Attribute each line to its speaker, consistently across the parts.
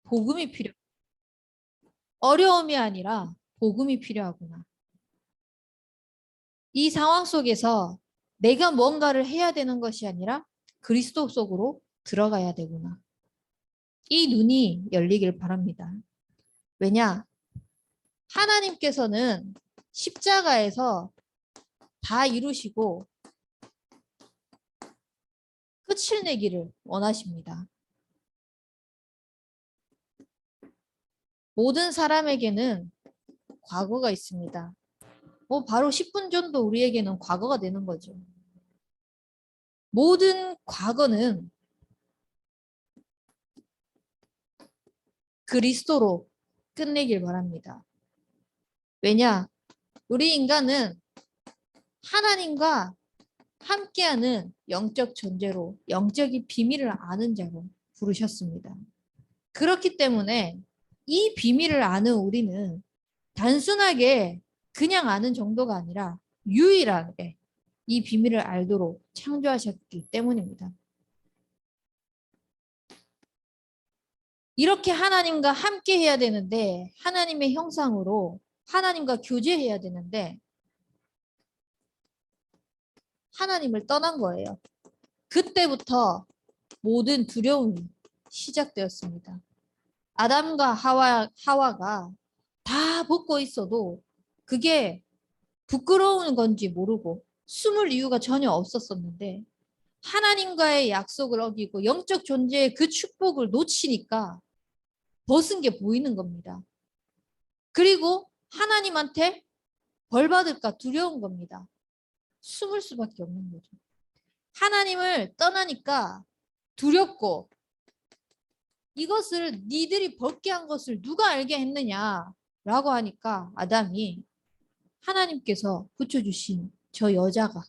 Speaker 1: 복음이 필요. 어려움이 아니라 복음이 필요하구나. 이 상황 속에서 내가 뭔가를 해야 되는 것이 아니라 그리스도 속으로 들어가야 되구나. 이 눈이 열리길 바랍니다. 왜냐? 하나님께서는 십자가에서 다 이루시고 끝을 내기를 원하십니다. 모든 사람에게는 과거가 있습니다. 바로 10분 전도 우리에게는 과거가 되는 거죠. 모든 과거는 그리스도로 끝내길 바랍니다. 왜냐? 우리 인간은 하나님과 함께하는 영적 존재로 영적인 비밀을 아는 자로 부르셨습니다. 그렇기 때문에 이 비밀을 아는 우리는 단순하게 그냥 아는 정도가 아니라 유일하게 이 비밀을 알도록 창조하셨기 때문입니다. 이렇게 하나님과 함께 해야 되는데 하나님의 형상으로 하나님과 교제해야 되는데 하나님을 떠난 거예요. 그때부터 모든 두려움이 시작되었습니다. 아담과 하와가 다 벗고 있어도 그게 부끄러운 건지 모르고 숨을 이유가 전혀 없었었는데 하나님과의 약속을 어기고 영적 존재의 그 축복을 놓치니까 벗은 게 보이는 겁니다. 그리고 하나님한테 벌 받을까 두려운 겁니다. 숨을 수밖에 없는 거죠. 하나님을 떠나니까 두렵고 이것을 니들이 벗게 한 것을 누가 알게 했느냐라고 하니까 아담이 하나님께서 붙여주신 저 여자가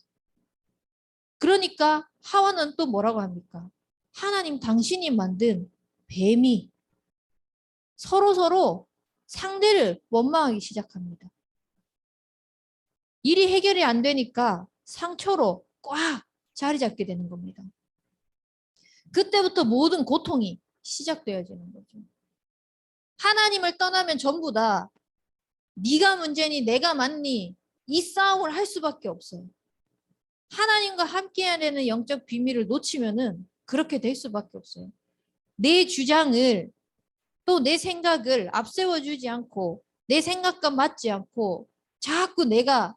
Speaker 1: 그러니까 하와는 또 뭐라고 합니까? 하나님 당신이 만든 뱀이 서로 상대를 원망하기 시작합니다. 일이 해결이 안 되니까 상처로 꽉 자리 잡게 되는 겁니다. 그때부터 모든 고통이 시작되어지는 거죠. 하나님을 떠나면 전부 다 네가 문제니 내가 맞니 이 싸움을 할 수밖에 없어요. 하나님과 함께해야 되는 영적 비밀을 놓치면은 그렇게 될 수밖에 없어요. 내 주장을 또 내 생각을 앞세워주지 않고 내 생각과 맞지 않고 자꾸 내가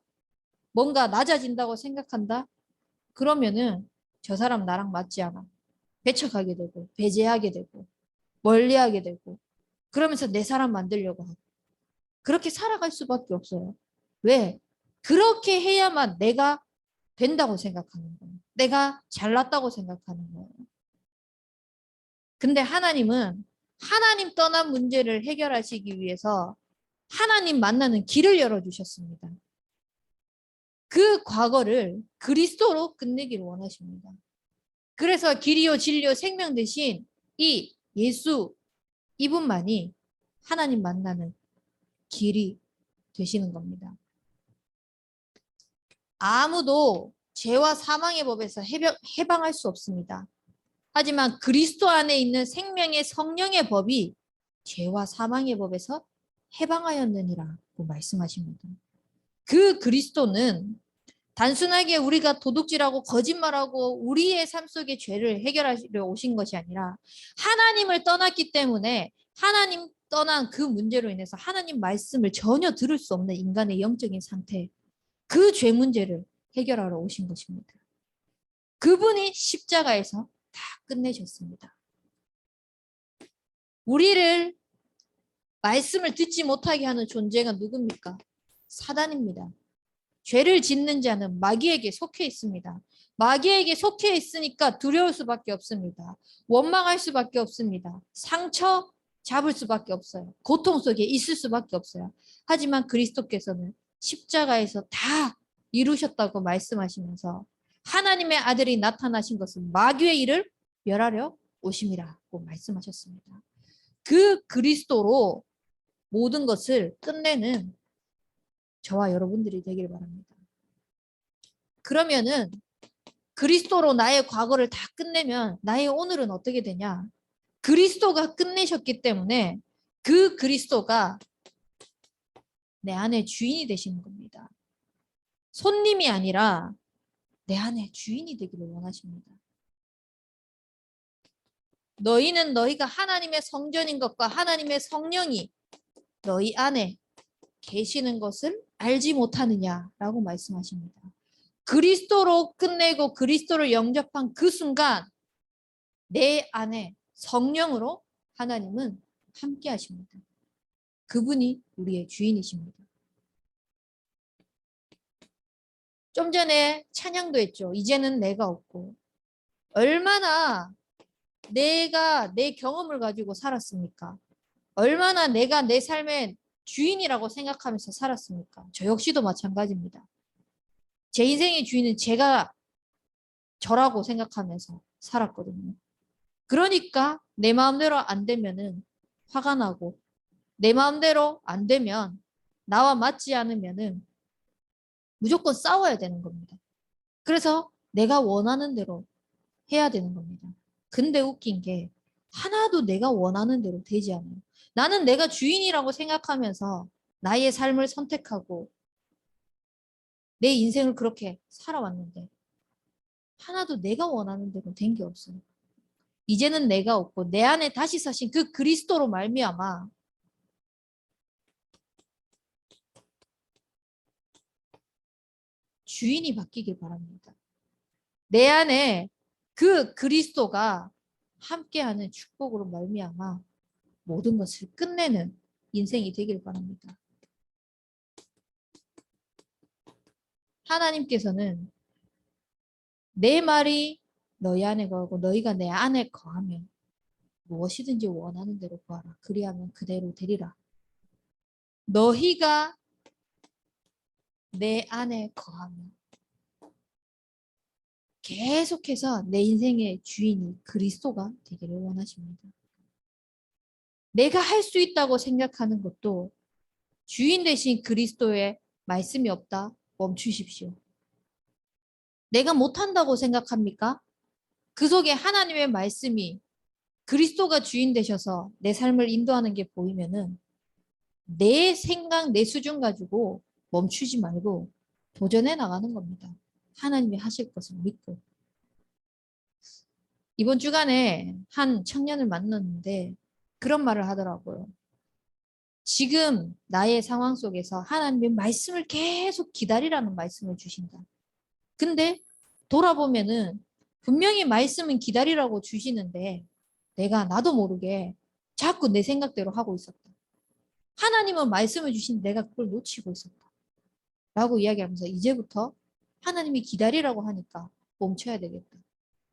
Speaker 1: 뭔가 낮아진다고 생각한다? 그러면은 저 사람 나랑 맞지 않아. 배척하게 되고 배제하게 되고 멀리하게 되고 그러면서 내 사람 만들려고 하고 그렇게 살아갈 수밖에 없어요. 왜? 그렇게 해야만 내가 된다고 생각하는 거예요. 내가 잘났다고 생각하는 거예요. 근데 하나님은 하나님 떠난 문제를 해결하시기 위해서 하나님 만나는 길을 열어주셨습니다. 그 과거를 그리스도로 끝내기를 원하십니다. 그래서 길이요 진리요 생명 대신 이 예수 이분만이 하나님 만나는 길이 되시는 겁니다. 아무도 죄와 사망의 법에서 해방할 수 없습니다. 하지만 그리스도 안에 있는 생명의 성령의 법이 죄와 사망의 법에서 해방하였느니라고 말씀하십니다. 그 그리스도는 단순하게 우리가 도둑질하고 거짓말하고 우리의 삶 속의 죄를 해결하려 오신 것이 아니라 하나님을 떠났기 때문에 하나님 떠난 그 문제로 인해서 하나님 말씀을 전혀 들을 수 없는 인간의 영적인 상태, 그 죄 문제를 해결하러 오신 것입니다. 그분이 십자가에서 다 끝내셨습니다. 우리를 말씀을 듣지 못하게 하는 존재가 누굽니까? 사단입니다. 죄를 짓는 자는 마귀에게 속해 있습니다. 마귀에게 속해 있으니까 두려울 수밖에 없습니다. 원망할 수밖에 없습니다. 상처 잡을 수밖에 없어요. 고통 속에 있을 수밖에 없어요. 하지만 그리스도께서는 십자가에서 다 이루셨다고 말씀하시면서 하나님의 아들이 나타나신 것은 마귀의 일을 멸하려 오심이라고 말씀하셨습니다. 그 그리스도로 모든 것을 끝내는 저와 여러분들이 되길 바랍니다. 그러면은 그리스도로 나의 과거를 다 끝내면 나의 오늘은 어떻게 되냐? 그리스도가 끝내셨기 때문에 그 그리스도가 내 안에 주인이 되시는 겁니다. 손님이 아니라 내 안에 주인이 되기를 원하십니다. 너희는 너희가 하나님의 성전인 것과 하나님의 성령이 너희 안에 계시는 것을 알지 못하느냐라고 말씀하십니다. 그리스도로 끝내고 그리스도를 영접한 그 순간 내 안에 성령으로 하나님은 함께 하십니다. 그분이 우리의 주인이십니다. 좀 전에 찬양도 했죠. 이제는 내가 없고. 얼마나 내가 내 경험을 가지고 살았습니까? 얼마나 내가 내 삶의 주인이라고 생각하면서 살았습니까? 저 역시도 마찬가지입니다. 제 인생의 주인은 제가 저라고 생각하면서 살았거든요. 그러니까 내 마음대로 안 되면은 화가 나고 내 마음대로 안 되면 나와 맞지 않으면은 무조건 싸워야 되는 겁니다. 그래서 내가 원하는 대로 해야 되는 겁니다. 근데 웃긴 게 하나도 내가 원하는 대로 되지 않아요. 나는 내가 주인이라고 생각하면서 나의 삶을 선택하고 내 인생을 그렇게 살아왔는데 하나도 내가 원하는 대로 된 게 없어요. 이제는 내가 없고 내 안에 다시 사신 그 그리스도로 말미암아 주인이 바뀌길 바랍니다. 내 안에 그 그리스도가 함께하는 축복으로 말미암아 모든 것을 끝내는 인생이 되길 바랍니다. 하나님께서는 내 말이 너희 안에 거하고 너희가 내 안에 거하면 무엇이든지 원하는 대로 구하라. 그리하면 그대로 되리라. 너희가 내 안에 거하면 계속해서 내 인생의 주인이 그리스도가 되기를 원하십니다. 내가 할 수 있다고 생각하는 것도 주인 대신 그리스도의 말씀이 없다. 멈추십시오. 내가 못한다고 생각합니까? 그 속에 하나님의 말씀이 그리스도가 주인 되셔서 내 삶을 인도하는 게 보이면은 내 생각, 내 수준 가지고 멈추지 말고 도전해 나가는 겁니다. 하나님이 하실 것을 믿고. 이번 주간에 한 청년을 만났는데 그런 말을 하더라고요. 지금 나의 상황 속에서 하나님의 말씀을 계속 기다리라는 말씀을 주신다. 근데 돌아보면은 분명히 말씀은 기다리라고 주시는데 내가 나도 모르게 자꾸 내 생각대로 하고 있었다. 하나님은 말씀을 주신 내가 그걸 놓치고 있었다. 라고 이야기하면서 이제부터 하나님이 기다리라고 하니까 멈춰야 되겠다.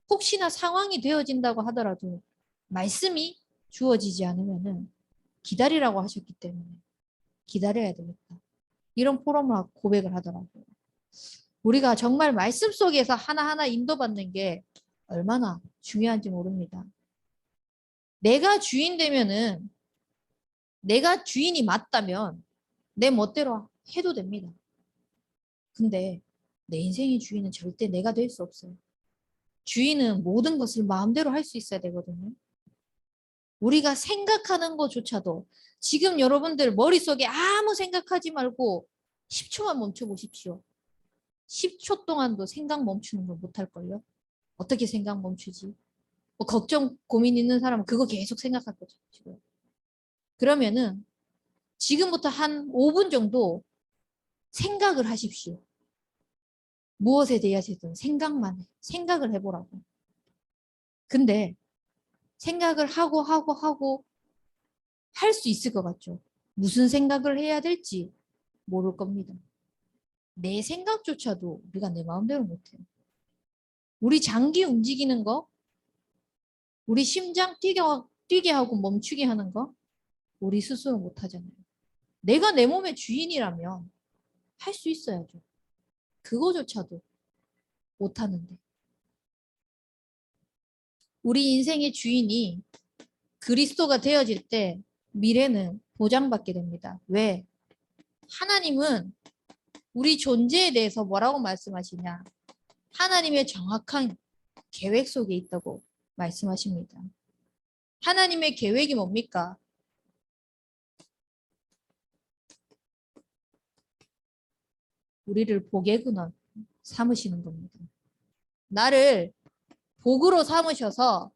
Speaker 1: 혹시나 상황이 되어진다고 하더라도 말씀이 주어지지 않으면은 기다리라고 하셨기 때문에 기다려야 되겠다. 이런 포럼을 고백을 하더라고요. 우리가 정말 말씀 속에서 하나하나 인도받는 게 얼마나 중요한지 모릅니다. 내가 주인 되면은 내가 주인이 맞다면 내 멋대로 해도 됩니다. 근데 내 인생의 주인은 절대 내가 될 수 없어요. 주인은 모든 것을 마음대로 할 수 있어야 되거든요. 우리가 생각하는 것조차도 지금 여러분들 머릿속에 아무 생각하지 말고 10초만 멈춰 보십시오. 10초 동안도 생각 멈추는 걸 못할걸요? 어떻게 생각 멈추지? 뭐 걱정, 고민 있는 사람은 그거 계속 생각할 거죠. 지금. 그러면은 지금부터 한 5분 정도 생각을 하십시오. 무엇에 대해서든 생각을 해보라고. 근데 생각을 하고 할 수 있을 것 같죠? 무슨 생각을 해야 될지 모를 겁니다. 내 생각조차도 우리가 내 마음대로 못해요. 우리 장기 움직이는 거, 우리 심장 뛰게 하고 멈추게 하는 거, 우리 스스로 못하잖아요. 내가 내 몸의 주인이라면 할 수 있어야죠. 그거조차도 못하는데. 우리 인생의 주인이 그리스도가 되어질 때 미래는 보장받게 됩니다. 왜? 하나님은 우리 존재에 대해서 뭐라고 말씀하시냐? 하나님의 정확한 계획 속에 있다고 말씀하십니다. 하나님의 계획이 뭡니까? 우리를 복의근원 삼으시는 겁니다. 나를 복으로 삼으셔서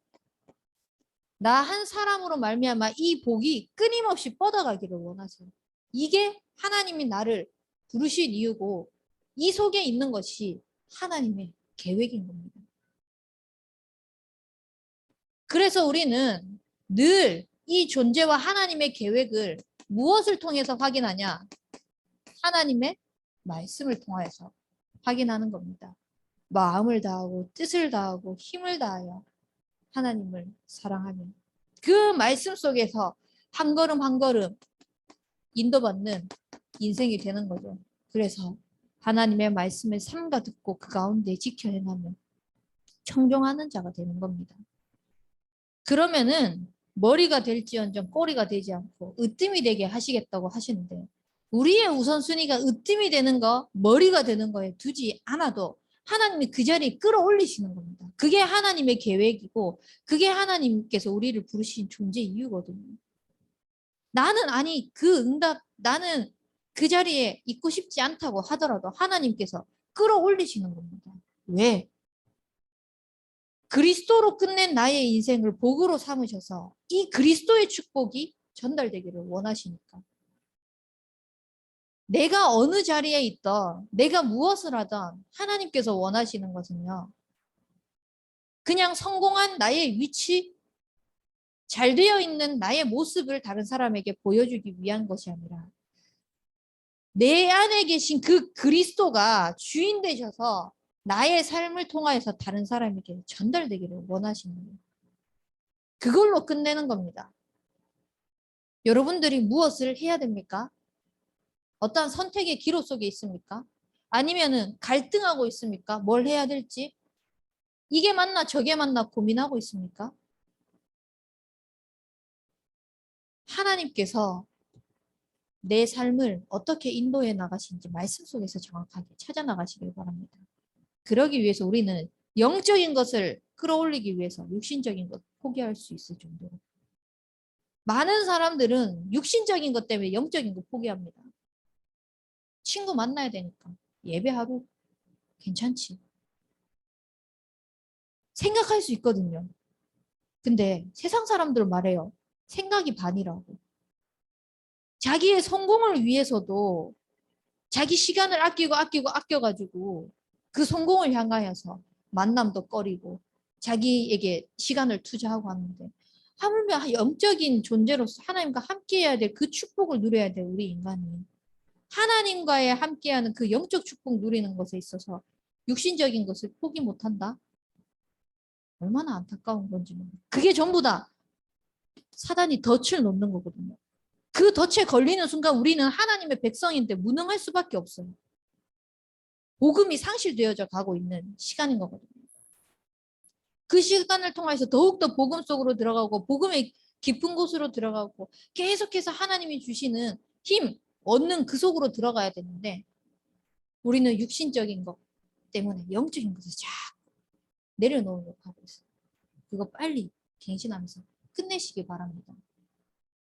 Speaker 1: 나 한 사람으로 말미암아 이 복이 끊임없이 뻗어가기를 원하세요. 이게 하나님이 나를 부르신 이유고 이 속에 있는 것이 하나님의 계획인 겁니다. 그래서 우리는 늘 이 존재와 하나님의 계획을 무엇을 통해서 확인하냐? 하나님의 말씀을 통하여서 확인하는 겁니다. 마음을 다하고 뜻을 다하고 힘을 다하여 하나님을 사랑하며 그 말씀 속에서 한 걸음 한 걸음 인도받는 인생이 되는 거죠. 그래서 하나님의 말씀을 삼가 듣고 그 가운데 지켜 행하며 청종하는 자가 되는 겁니다. 그러면은 머리가 될지언정 꼬리가 되지 않고 으뜸이 되게 하시겠다고 하시는데 우리의 우선순위가 으뜸이 되는 거, 머리가 되는 거에 두지 않아도 하나님이 그 자리에 끌어올리시는 겁니다. 그게 하나님의 계획이고 그게 하나님께서 우리를 부르신 존재 이유거든요. 나는 아니 그 응답 나는 그 자리에 있고 싶지 않다고 하더라도 하나님께서 끌어올리시는 겁니다. 왜? 그리스도로 끝낸 나의 인생을 복으로 삼으셔서 이 그리스도의 축복이 전달되기를 원하시니까. 내가 어느 자리에 있던 내가 무엇을 하던 하나님께서 원하시는 것은요. 그냥 성공한 나의 위치, 잘 되어 있는 나의 모습을 다른 사람에게 보여주기 위한 것이 아니라 내 안에 계신 그 그리스도가 주인 되셔서 나의 삶을 통하여서 다른 사람에게 전달되기를 원하시는 거예요. 그걸로 끝내는 겁니다. 여러분들이 무엇을 해야 됩니까? 어떠한 선택의 기로 속에 있습니까? 아니면은 갈등하고 있습니까? 뭘 해야 될지? 이게 맞나 저게 맞나 고민하고 있습니까? 하나님께서 내 삶을 어떻게 인도해 나가시는지 말씀 속에서 정확하게 찾아 나가시길 바랍니다. 그러기 위해서 우리는 영적인 것을 끌어올리기 위해서 육신적인 것 포기할 수 있을 정도로. 많은 사람들은 육신적인 것 때문에 영적인 거 포기합니다. 친구 만나야 되니까. 예배 하루 괜찮지. 생각할 수 있거든요. 근데 세상 사람들은 말해요. 생각이 반이라고. 자기의 성공을 위해서도 자기 시간을 아껴가지고 그 성공을 향하여서 만남도 꺼리고 자기에게 시간을 투자하고 하는데 하물며 영적인 존재로서 하나님과 함께해야 될 그 축복을 누려야 돼 우리 인간이. 하나님과의 함께하는 그 영적 축복 누리는 것에 있어서 육신적인 것을 포기 못한다? 얼마나 안타까운 건지 모르겠어요. 그게 전부 다 사단이 덫을 놓는 거거든요. 그 덫에 걸리는 순간 우리는 하나님의 백성인데 무능할 수밖에 없어요. 복음이 상실되어져 가고 있는 시간인 거거든요. 그 시간을 통해서 더욱더 복음 속으로 들어가고 복음의 깊은 곳으로 들어가고 계속해서 하나님이 주시는 힘 얻는 그 속으로 들어가야 되는데 우리는 육신적인 것 때문에 영적인 것을 자꾸 내려놓으려고 하고 있어요. 그거 빨리 갱신하면서 끝내시기 바랍니다.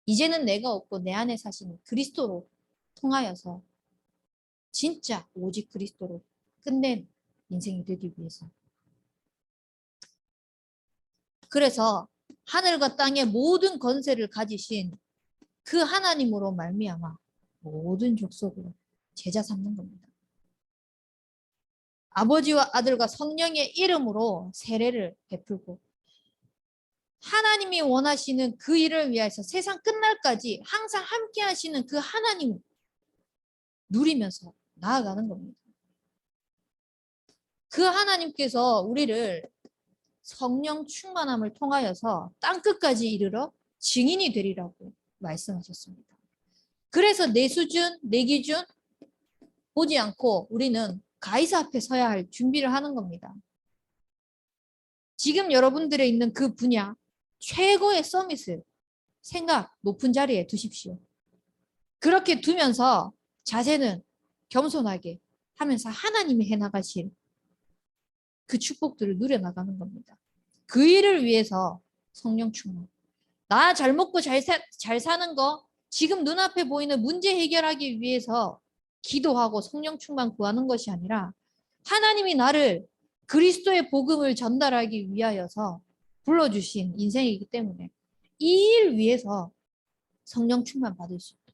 Speaker 1: 이제는 내가 없고 내 안에 사시는 그리스도로 통하여서 진짜 오직 그리스도로 끝낸 인생이 되기 위해서. 그래서 하늘과 땅의 모든 권세를 가지신 그 하나님으로 말미암아 모든 족속으로 제자 삼는 겁니다. 아버지와 아들과 성령의 이름으로 세례를 베풀고 하나님이 원하시는 그 일을 위해서 세상 끝날까지 항상 함께 하시는 그 하나님 누리면서 나아가는 겁니다. 그 하나님께서 우리를 성령 충만함을 통하여서 땅끝까지 이르러 증인이 되리라고 말씀하셨습니다. 그래서 내 수준, 내 기준 보지 않고 우리는 가이사 앞에 서야 할 준비를 하는 겁니다. 지금 여러분들의 있는 그 분야 최고의 서밋을 생각 높은 자리에 두십시오. 그렇게 두면서 자세는 겸손하게 하면서 하나님이 해나가실 그 축복들을 누려나가는 겁니다. 그 일을 위해서 성령 충만. 나 잘 먹고 잘 사는 거 지금 눈앞에 보이는 문제 해결하기 위해서 기도하고 성령 충만 구하는 것이 아니라 하나님이 나를 그리스도의 복음을 전달하기 위하여서 불러주신 인생이기 때문에 이 일 위해서 성령 충만 받을 수 있다.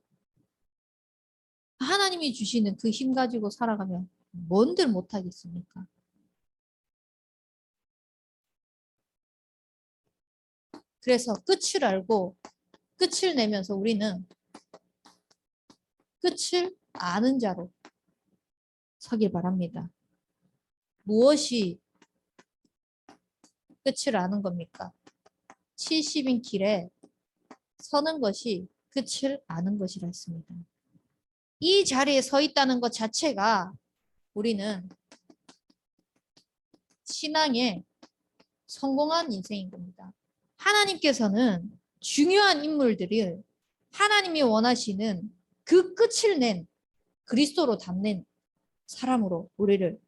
Speaker 1: 하나님이 주시는 그 힘 가지고 살아가면 뭔들 못하겠습니까? 그래서 끝을 알고 끝을 내면서 우리는 끝을 아는 자로 서길 바랍니다. 무엇이 끝을 아는 겁니까? 70인 길에 서는 것이 끝을 아는 것이라 했습니다. 이 자리에 서 있다는 것 자체가 우리는 신앙의 성공한 인생인 겁니다. 하나님께서는 중요한 인물들을 하나님이 원하시는 그 끝을 낸 그리스도로 담는 사람으로 우리를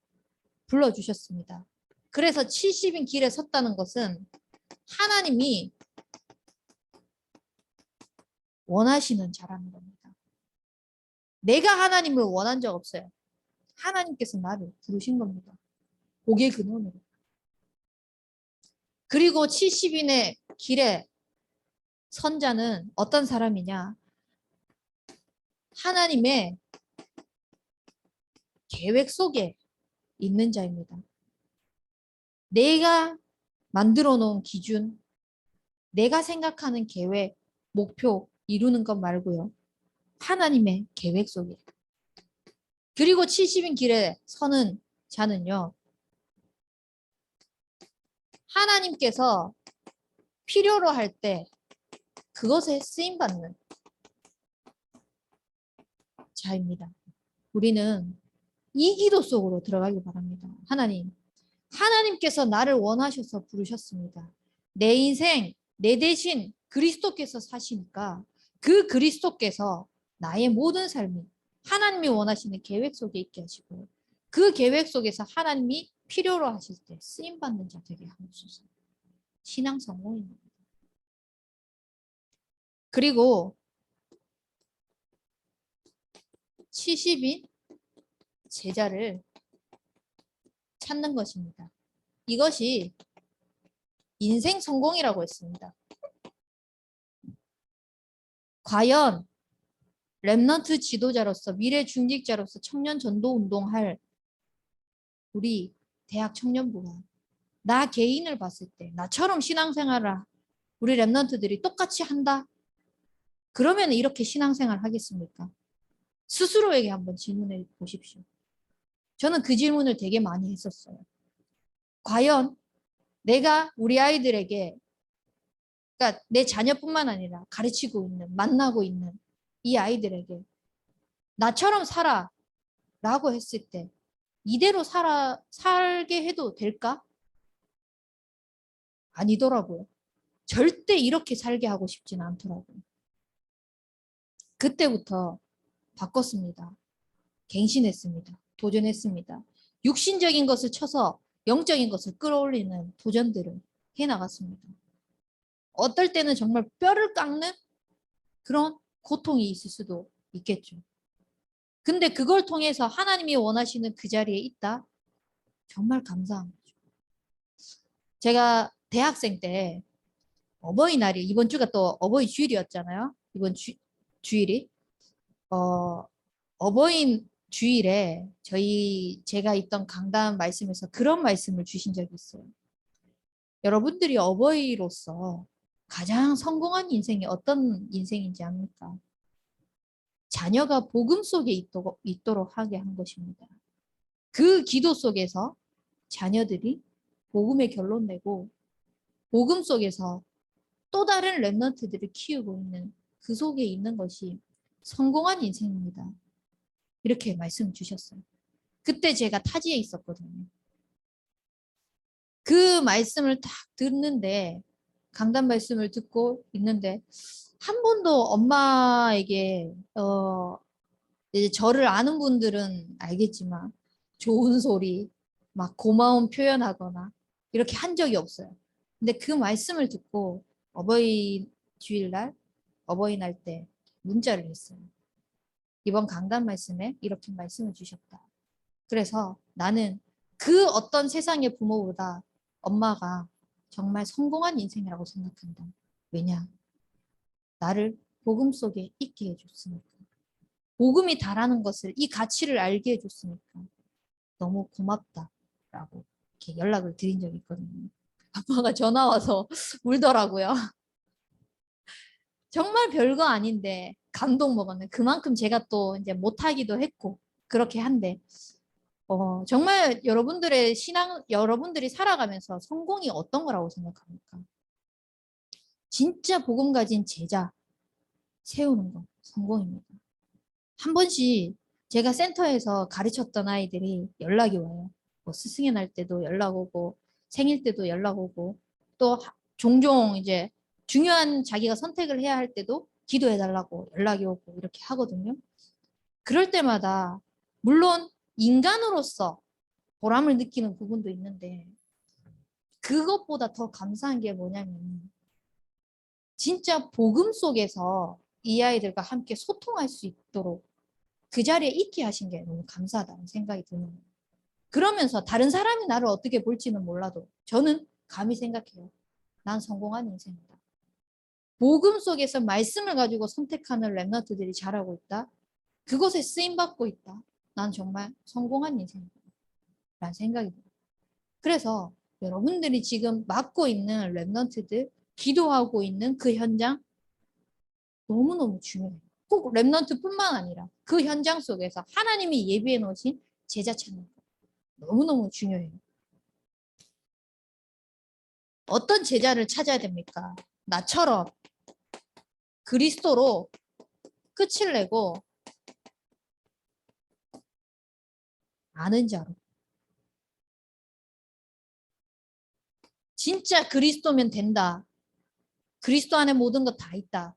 Speaker 1: 불러주셨습니다. 그래서 70인 길에 섰다는 것은 하나님이 원하시는 자라는 겁니다. 내가 하나님을 원한 적 없어요. 하나님께서 나를 부르신 겁니다. 복의 근원으로. 그리고 70인의 길에 선 자는 어떤 사람이냐? 하나님의 계획 속에 있는 자입니다. 내가 만들어 놓은 기준, 내가 생각하는 계획, 목표 이루는 것 말고요. 하나님의 계획 속에. 그리고 70인 길에 서는 자는요. 하나님께서 필요로 할 때 그것에 쓰임받는 자입니다. 우리는 이 기도 속으로 들어가기 바랍니다. 하나님께서 나를 원하셔서 부르셨습니다. 내 인생, 내 대신 그리스도께서 사시니까 그 그리스도께서 나의 모든 삶이 하나님이 원하시는 계획 속에 있게 하시고 그 계획 속에서 하나님이 필요로 하실 때 쓰임받는 자 되게 하옵소서. 신앙 성공입니다. 그리고 70인 제자를 찾는 것입니다. 이것이 인생 성공이라고 했습니다. 과연 렘넌트 지도자로서 미래 중직자로서 청년 전도 운동할 우리 대학 청년부가 나 개인을 봤을 때 나처럼 신앙생활을 우리 렘넌트들이 똑같이 한다? 그러면 이렇게 신앙생활 하겠습니까? 스스로에게 한번 질문해 보십시오. 저는 그 질문을 되게 많이 했었어요. 과연 내가 우리 아이들에게 그러니까 내 자녀뿐만 아니라 가르치고 있는 만나고 있는 이 아이들에게 나처럼 살아 라고 했을 때 이대로 살게 해도 될까? 아니더라고요. 절대 이렇게 살게 하고 싶지는 않더라고요. 그때부터 바꿨습니다. 갱신했습니다. 도전했습니다. 육신적인 것을 쳐서 영적인 것을 끌어올리는 도전들을 해나갔습니다. 어떨 때는 정말 뼈를 깎는 그런 고통이 있을 수도 있겠죠. 근데 그걸 통해서 하나님이 원하시는 그 자리에 있다? 정말 감사한 거죠. 제가 대학생 때 어버이날이 이번 주가 또 어버이 주일이었잖아요. 이번 주일이. 어버이 주일에 제가 있던 강단 말씀에서 그런 말씀을 주신 적이 있어요. 여러분들이 어버이로서 가장 성공한 인생이 어떤 인생인지 압니까? 자녀가 복음 속에 있도록 하게 한 것입니다. 그 기도 속에서 자녀들이 복음의 결론 내고 복음 속에서 또 다른 렘넌트들을 키우고 있는 그 속에 있는 것이 성공한 인생입니다. 이렇게 말씀 주셨어요. 그때 제가 타지에 있었거든요. 그 말씀을 딱 듣는데 강단 말씀을 듣고 있는데 한 번도 엄마에게 이제 저를 아는 분들은 알겠지만 좋은 소리, 막 고마움 표현하거나 이렇게 한 적이 없어요. 근데 그 말씀을 듣고 어버이 주일날 어버이날 때 문자를 했어요. 이번 강단 말씀에 이렇게 말씀을 주셨다. 그래서 나는 그 어떤 세상의 부모보다 엄마가 정말 성공한 인생이라고 생각한다. 왜냐? 나를 복음 속에 있게 해줬으니까. 복음이 다라는 것을, 이 가치를 알게 해줬으니까 너무 고맙다라고 이렇게 연락을 드린 적이 있거든요. 아빠가 전화 와서 울더라고요. 정말 별거 아닌데 감동 먹었네. 그만큼 제가 또 이제 못하기도 했고 그렇게 한데 정말 여러분들의 신앙, 여러분들이 살아가면서 성공이 어떤 거라고 생각합니까? 진짜 복음 가진 제자 세우는 거 성공입니다. 한 번씩 제가 센터에서 가르쳤던 아이들이 연락이 와요. 뭐 스승의 날 때도 연락 오고 생일 때도 연락 오고 또 종종 이제 중요한 자기가 선택을 해야 할 때도 기도해 달라고 연락이 오고 이렇게 하거든요. 그럴 때마다 물론 인간으로서 보람을 느끼는 부분도 있는데 그것보다 더 감사한 게 뭐냐면 진짜 복음 속에서 이 아이들과 함께 소통할 수 있도록 그 자리에 있게 하신 게 너무 감사하다는 생각이 드는 거예요. 그러면서 다른 사람이 나를 어떻게 볼지는 몰라도 저는 감히 생각해요. 난 성공한 인생이다. 복음 속에서 말씀을 가지고 선택하는 랩런트들이 잘하고 있다. 그것에 쓰임받고 있다. 난 정말 성공한 인생이다. 라는 생각이 들어요. 그래서 여러분들이 지금 맡고 있는 랩런트들, 기도하고 있는 그 현장 너무너무 중요해요. 꼭 랩런트뿐만 아니라 그 현장 속에서 하나님이 예비해 놓으신 제자 찾는 거 너무너무 중요해요. 어떤 제자를 찾아야 됩니까? 나처럼 그리스도로 끝을 내고 아는 자로. 진짜 그리스도면 된다. 그리스도 안에 모든 것 다 있다.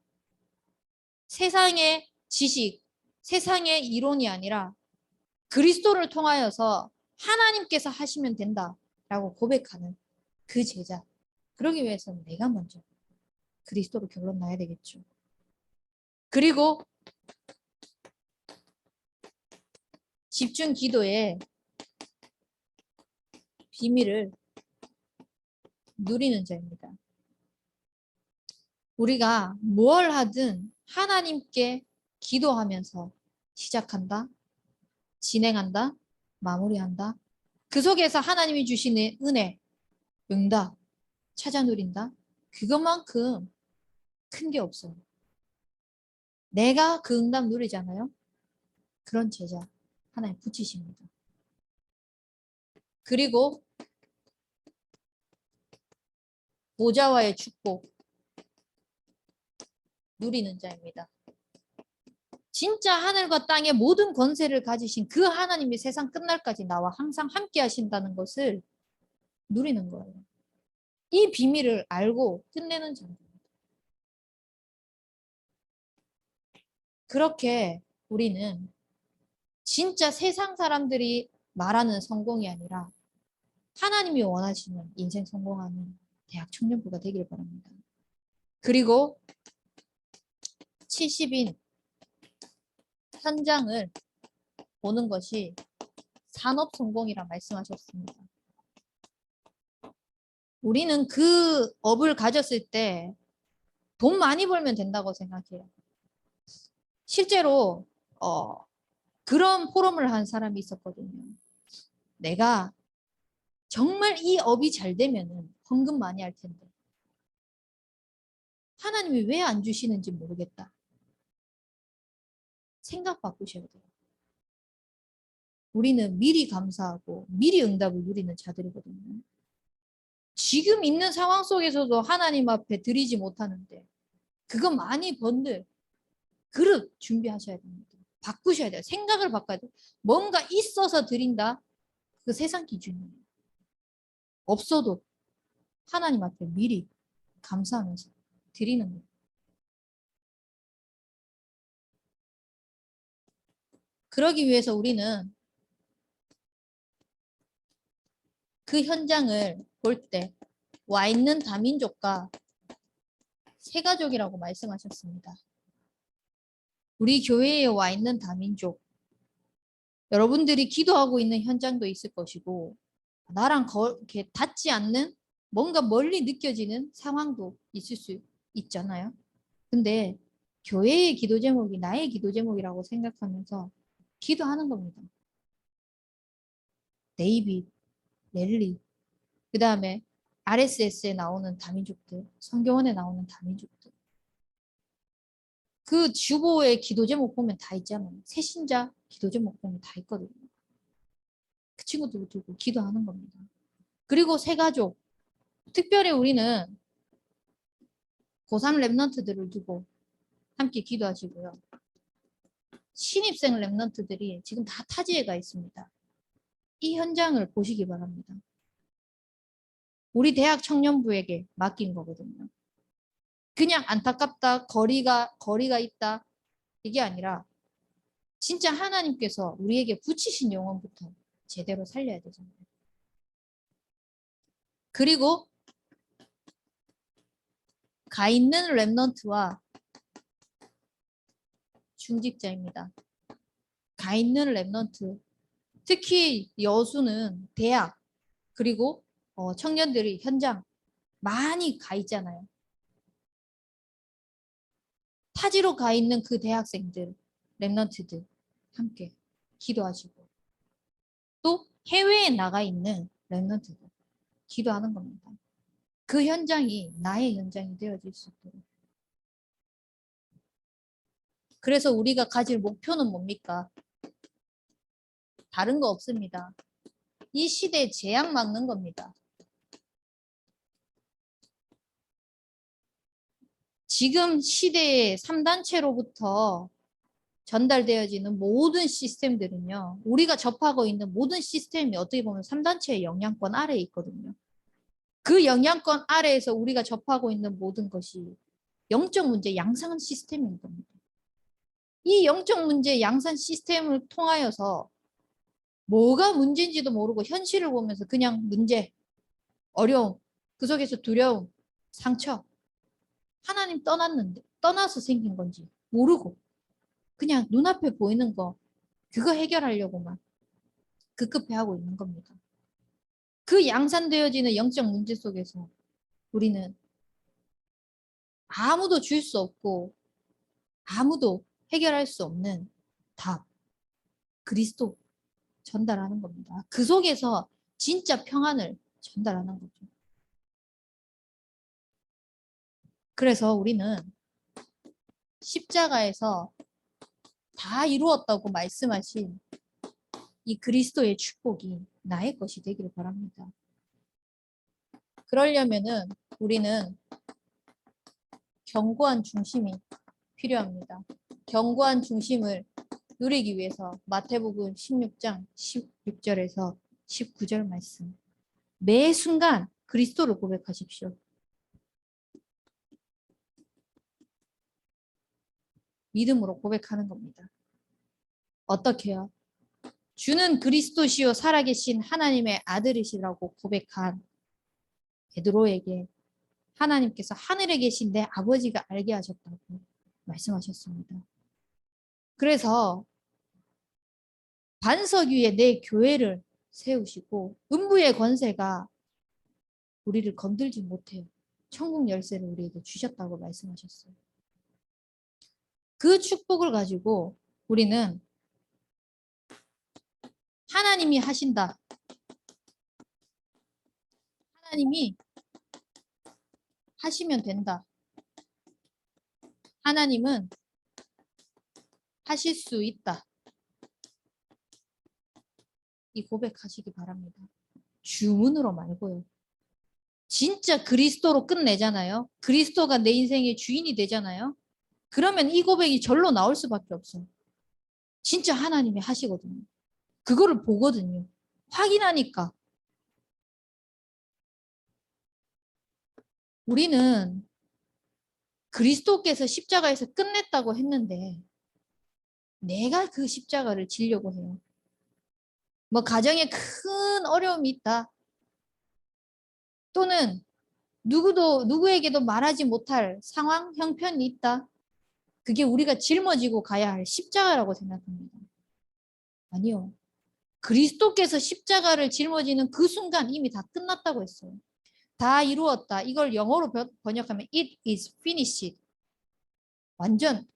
Speaker 1: 세상의 지식, 세상의 이론이 아니라 그리스도를 통하여서 하나님께서 하시면 된다라고 고백하는 그 제자. 그러기 위해서는 내가 먼저 그리스도로 결론 나야 되겠죠. 그리고 집중 기도의 비밀을 누리는 자입니다. 우리가 뭘 하든 하나님께 기도하면서 시작한다, 진행한다, 마무리한다. 그 속에서 하나님이 주시는 은혜, 응답, 찾아 누린다. 그것만큼 큰 게 없어요. 내가 그 응답 누리잖아요. 그런 제자 하나님 붙이십니다. 그리고 보좌와의 축복 누리는 자입니다. 진짜 하늘과 땅의 모든 권세를 가지신 그 하나님이 세상 끝날까지 나와 항상 함께 하신다는 것을 누리는 거예요. 이 비밀을 알고 끝내는 자입니다. 그렇게 우리는 진짜 세상 사람들이 말하는 성공이 아니라 하나님이 원하시는 인생 성공하는 대학 청년부가 되길 바랍니다. 그리고 70인 현장을 보는 것이 산업 성공이라 말씀하셨습니다. 우리는 그 업을 가졌을 때 돈 많이 벌면 된다고 생각해요. 실제로 그런 포럼을 한 사람이 있었거든요. 내가 정말 이 업이 잘 되면은 헌금 많이 할 텐데 하나님이 왜 안 주시는지 모르겠다. 생각 바꾸셔야 돼요. 우리는 미리 감사하고 미리 응답을 누리는 자들이거든요. 지금 있는 상황 속에서도 하나님 앞에 드리지 못하는데 그거 많이 번들 그릇 준비하셔야 됩니다. 바꾸셔야 돼요. 생각을 바꿔야 돼요. 뭔가 있어서 드린다. 그 세상 기준이에요. 없어도 하나님 앞에 미리 감사하면서 드리는 거예요. 그러기 위해서 우리는 그 현장을 볼 때 와 있는 다민족과 새가족이라고 말씀하셨습니다. 우리 교회에 와 있는 다민족, 여러분들이 기도하고 있는 현장도 있을 것이고 나랑 이렇게 닿지 않는 뭔가 멀리 느껴지는 상황도 있을 수 있잖아요. 근데 교회의 기도 제목이 나의 기도 제목이라고 생각하면서 기도하는 겁니다. 데이빗, 넬리, 그 다음에 RSS에 나오는 다민족들, 성경원에 나오는 다민족들. 그 주보의 기도 제목 보면 다 있잖아요. 새신자 기도 제목 보면 다 있거든요. 그 친구들 두고 기도하는 겁니다. 그리고 새가족, 특별히 우리는 고3 랩런트들을 두고 함께 기도하시고요. 신입생 랩런트들이 지금 다 타지에 가 있습니다. 이 현장을 보시기 바랍니다. 우리 대학 청년부에게 맡긴 거거든요. 그냥 안타깝다, 거리가 있다 이게 아니라 진짜 하나님께서 우리에게 붙이신 영혼부터 제대로 살려야 되잖아요. 그리고 가 있는 랩런트와 중직자입니다. 가 있는 랩런트, 특히 여수는 대학 그리고 청년들이 현장 많이 가 있잖아요. 타지로 가 있는 그 대학생들, 랩런트들 함께 기도하시고 또 해외에 나가 있는 랩런트들 기도하는 겁니다. 그 현장이 나의 현장이 되어질 수 있도록. 그래서 우리가 가질 목표는 뭡니까? 다른 거 없습니다. 이 시대의 재앙 막는 겁니다. 지금 시대의 3단체로부터 전달되어지는 모든 시스템들은요. 우리가 접하고 있는 모든 시스템이 어떻게 보면 3단체의 영향권 아래에 있거든요. 그 영향권 아래에서 우리가 접하고 있는 모든 것이 영적 문제 양산 시스템인 겁니다. 이 영적 문제 양산 시스템을 통하여서 뭐가 문제인지도 모르고 현실을 보면서 그냥 문제, 어려움, 그 속에서 두려움, 상처, 하나님 떠났는데 떠나서 생긴 건지 모르고 그냥 눈앞에 보이는 거 그거 해결하려고만 급급해하고 있는 겁니다. 그 양산되어지는 영적 문제 속에서 우리는 아무도 줄 수 없고 아무도 해결할 수 없는 답, 그리스도 전달하는 겁니다. 그 속에서 진짜 평안을 전달하는 거죠. 그래서 우리는 십자가에서 다 이루었다고 말씀하신 이 그리스도의 축복이 나의 것이 되기를 바랍니다. 그러려면은 우리는 견고한 중심이 필요합니다. 견고한 중심을 누리기 위해서 마태복음 16장 16절에서 19절 말씀. 매 순간 그리스도를 고백하십시오. 믿음으로 고백하는 겁니다. 어떻게요? 주는 그리스도시요 살아계신 하나님의 아들이시라고 고백한 베드로에게 하나님께서 하늘에 계신 내 아버지가 알게 하셨다고 말씀하셨습니다. 그래서 반석 위에 내 교회를 세우시고 음부의 권세가 우리를 건들지 못해요. 천국 열쇠를 우리에게 주셨다고 말씀하셨어요. 그 축복을 가지고 우리는 하나님이 하신다. 하나님이 하시면 된다. 하나님은 하실 수 있다. 이 고백하시기 바랍니다. 주문으로 말고요. 진짜 그리스도로 끝내잖아요. 그리스도가 내 인생의 주인이 되잖아요. 그러면 이 고백이 절로 나올 수밖에 없어요. 진짜 하나님이 하시거든요. 그거를 보거든요. 확인하니까. 우리는 그리스도께서 십자가에서 끝냈다고 했는데 내가 그 십자가를 지려고 해요. 뭐 가정에 큰 어려움이 있다. 또는 누구에게도 말하지 못할 상황, 형편이 있다. 그게 우리가 짊어지고 가야 할 십자가라고 생각합니다. 아니요. 그리스도께서 십자가를 짊어지는 그 순간 이미 다 끝났다고 했어요. 다 이루었다. 이걸 영어로 번역하면 it is finished. 완전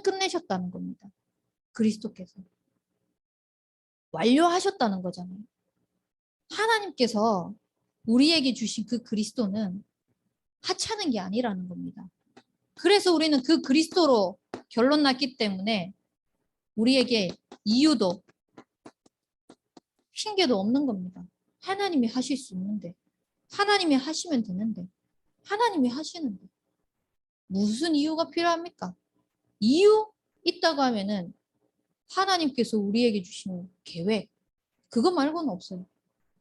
Speaker 1: 끝내셨다는 겁니다. 그리스도께서. 완료하셨다는 거잖아요. 하나님께서 우리에게 주신 그 그리스도는 하찮은 게 아니라는 겁니다. 그래서 우리는 그 그리스도로 결론 났기 때문에 우리에게 이유도 핑계도 없는 겁니다. 하나님이 하실 수 있는데, 하나님이 하시면 되는데, 하나님이 하시는데 무슨 이유가 필요합니까? 이유 있다고 하면은 하나님께서 우리에게 주시는 계획, 그거 말고는 없어요.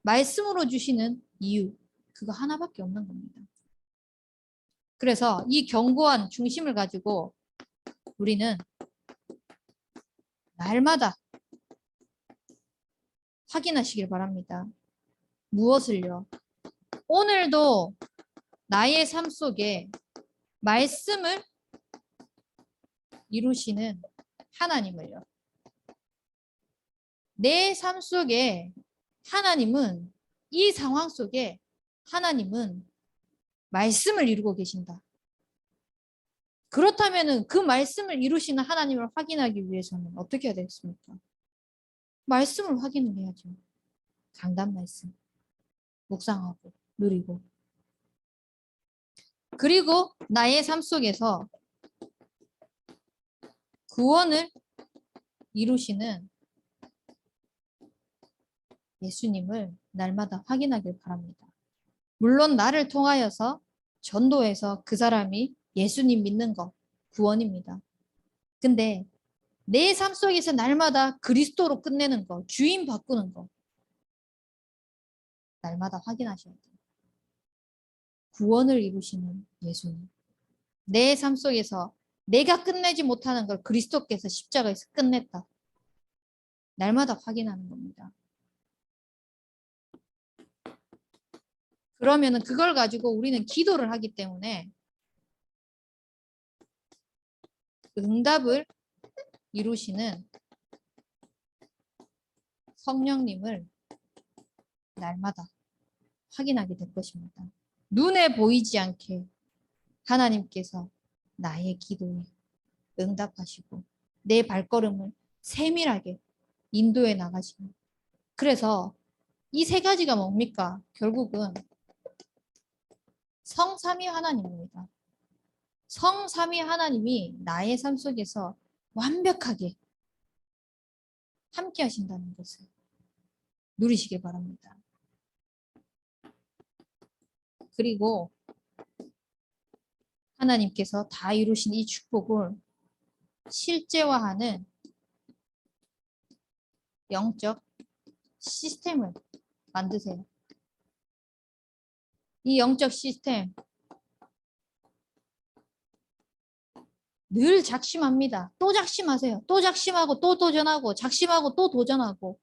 Speaker 1: 말씀으로 주시는 이유, 그거 하나밖에 없는 겁니다. 그래서 이 견고한 중심을 가지고 우리는 날마다 확인하시길 바랍니다. 무엇을요? 오늘도 나의 삶 속에 말씀을 이루시는 하나님을요. 내 삶 속에 하나님은, 이 상황 속에 하나님은 말씀을 이루고 계신다. 그렇다면 그 말씀을 이루시는 하나님을 확인하기 위해서는 어떻게 해야 되겠습니까? 말씀을 확인을 해야죠. 강단 말씀. 묵상하고 누리고. 그리고 나의 삶 속에서 구원을 이루시는 예수님을 날마다 확인하길 바랍니다. 물론 나를 통하여서 전도해서 그 사람이 예수님 믿는 거 구원입니다. 근데 내 삶 속에서 날마다 그리스도로 끝내는 거, 주인 바꾸는 거 날마다 확인하셔야 돼요. 구원을 이루시는 예수님. 내 삶 속에서 내가 끝내지 못하는 걸 그리스도께서 십자가에서 끝냈다. 날마다 확인하는 겁니다. 그러면은 그걸 가지고 우리는 기도를 하기 때문에 응답을 이루시는 성령님을 날마다 확인하게 될 것입니다. 눈에 보이지 않게 하나님께서 나의 기도에 응답하시고 내 발걸음을 세밀하게 인도해 나가시는. 그래서 이 세 가지가 뭡니까? 결국은 성삼위 하나님입니다. 성삼위 하나님이 나의 삶 속에서 완벽하게 함께 하신다는 것을 누리시길 바랍니다. 그리고 하나님께서 다 이루신 이 축복을 실제화하는 영적 시스템을 만드세요. 이 영적 시스템 늘 작심합니다. 또 작심하세요. 또 작심하고 또 도전하고 작심하고 또 도전하고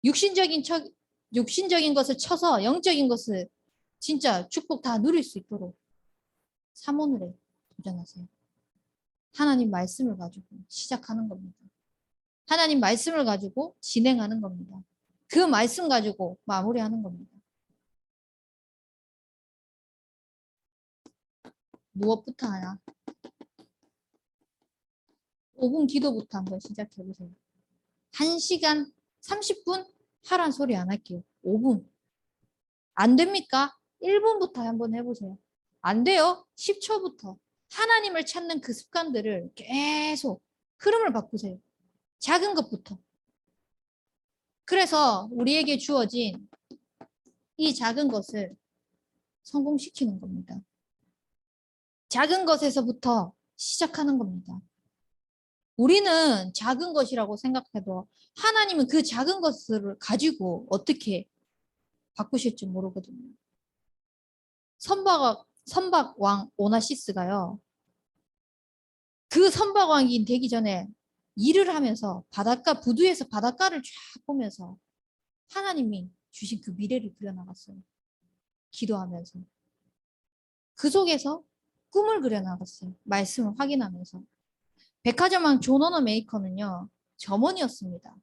Speaker 1: 육신적인 것을 쳐서 영적인 것을 진짜 축복 다 누릴 수 있도록 삼오늘에 도전하세요. 하나님 말씀을 가지고 시작하는 겁니다. 하나님 말씀을 가지고 진행하는 겁니다. 그 말씀 가지고 마무리하는 겁니다. 무엇부터 하나? 5분 기도부터 한번 시작해 보세요. 1시간 30분 하란 소리 안 할게요. 5분. 안 됩니까? 1분부터 한번 해보세요. 안 돼요? 10초부터. 하나님을 찾는 그 습관들을 계속 흐름을 바꾸세요. 작은 것부터. 그래서 우리에게 주어진 이 작은 것을 성공시키는 겁니다. 작은 것에서부터 시작하는 겁니다. 우리는 작은 것이라고 생각해도 하나님은 그 작은 것을 가지고 어떻게 바꾸실지 모르거든요. 선박왕 오나시스가요. 그 선박왕이 되기 전에 일을 하면서 부두에서 바닷가를 쫙 보면서 하나님이 주신 그 미래를 그려나갔어요. 기도하면서. 그 속에서 꿈을 그려나갔어요. 말씀을 확인하면서. 백화점왕 존 오너 메이커는요. 점원이었습니다.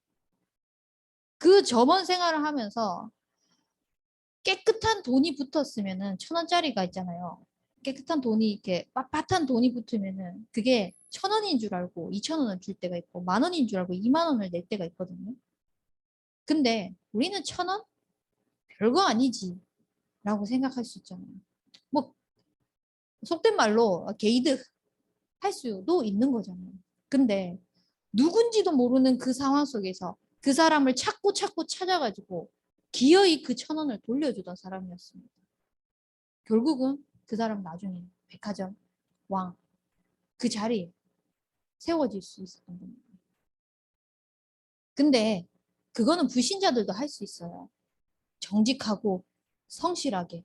Speaker 1: 그 점원 생활을 하면서 깨끗한 돈이 붙었으면은 1,000원짜리가 있잖아요. 깨끗한 돈이 이렇게 빳빳한 돈이 붙으면은 그게 1,000원인 줄 알고 2,000원을 줄 때가 있고 10,000원인 줄 알고 20,000원을 낼 때가 있거든요. 근데 우리는 1,000원? 별거 아니지 라고 생각할 수 있잖아요. 뭐 속된 말로 게이드 할 수도 있는 거잖아요. 근데 누군지도 모르는 그 상황 속에서 그 사람을 찾고 찾고 찾아가지고 기어이 그 1,000원을 돌려주던 사람이었습니다. 결국은 그 사람 나중에 백화점 왕 그 자리에 세워질 수 있었던 겁니다. 근데 그거는 불신자들도 할 수 있어요. 정직하고 성실하게.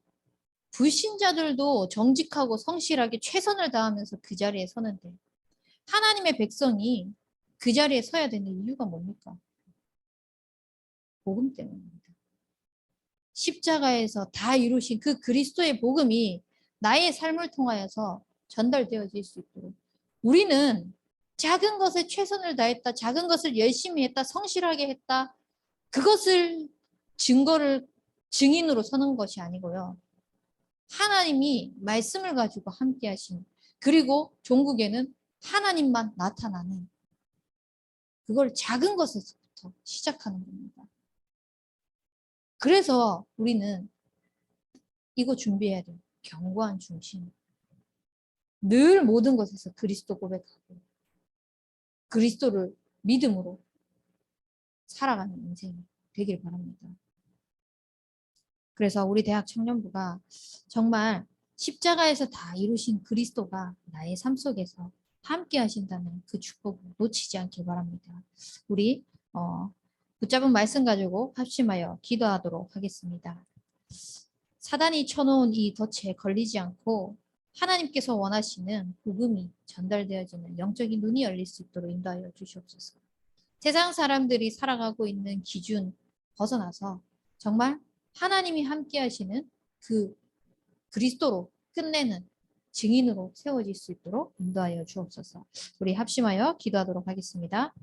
Speaker 1: 불신자들도 정직하고 성실하게 최선을 다하면서 그 자리에 서는데 하나님의 백성이 그 자리에 서야 되는 이유가 뭡니까? 복음 때문입니다. 십자가에서 다 이루신 그 그리스도의 복음이 나의 삶을 통하여서 전달되어질 수 있도록 우리는 작은 것에 최선을 다했다. 작은 것을 열심히 했다. 성실하게 했다. 그것을 증인으로 서는 것이 아니고요. 하나님이 말씀을 가지고 함께 하신 그리고 종국에는 하나님만 나타나는 그걸 작은 것에서부터 시작하는 겁니다. 그래서 우리는 이거 준비해야 돼요. 견고한 중심. 늘 모든 것에서 그리스도 고백하고 그리스도를 믿음으로 살아가는 인생이 되길 바랍니다. 그래서 우리 대학 청년부가 정말 십자가에서 다 이루신 그리스도가 나의 삶 속에서 함께 하신다는 그 축복을 놓치지 않길 바랍니다. 우리 붙잡은 말씀 가지고 합심하여 기도하도록 하겠습니다. 사단이 쳐놓은 이 덫에 걸리지 않고 하나님께서 원하시는 복음이 전달되어지는 영적인 눈이 열릴 수 있도록 인도하여 주시옵소서. 세상 사람들이 살아가고 있는 기준 벗어나서 정말 하나님이 함께 하시는 그 그리스도로 끝내는 증인으로 세워질 수 있도록 인도하여 주옵소서. 우리 합심하여 기도하도록 하겠습니다.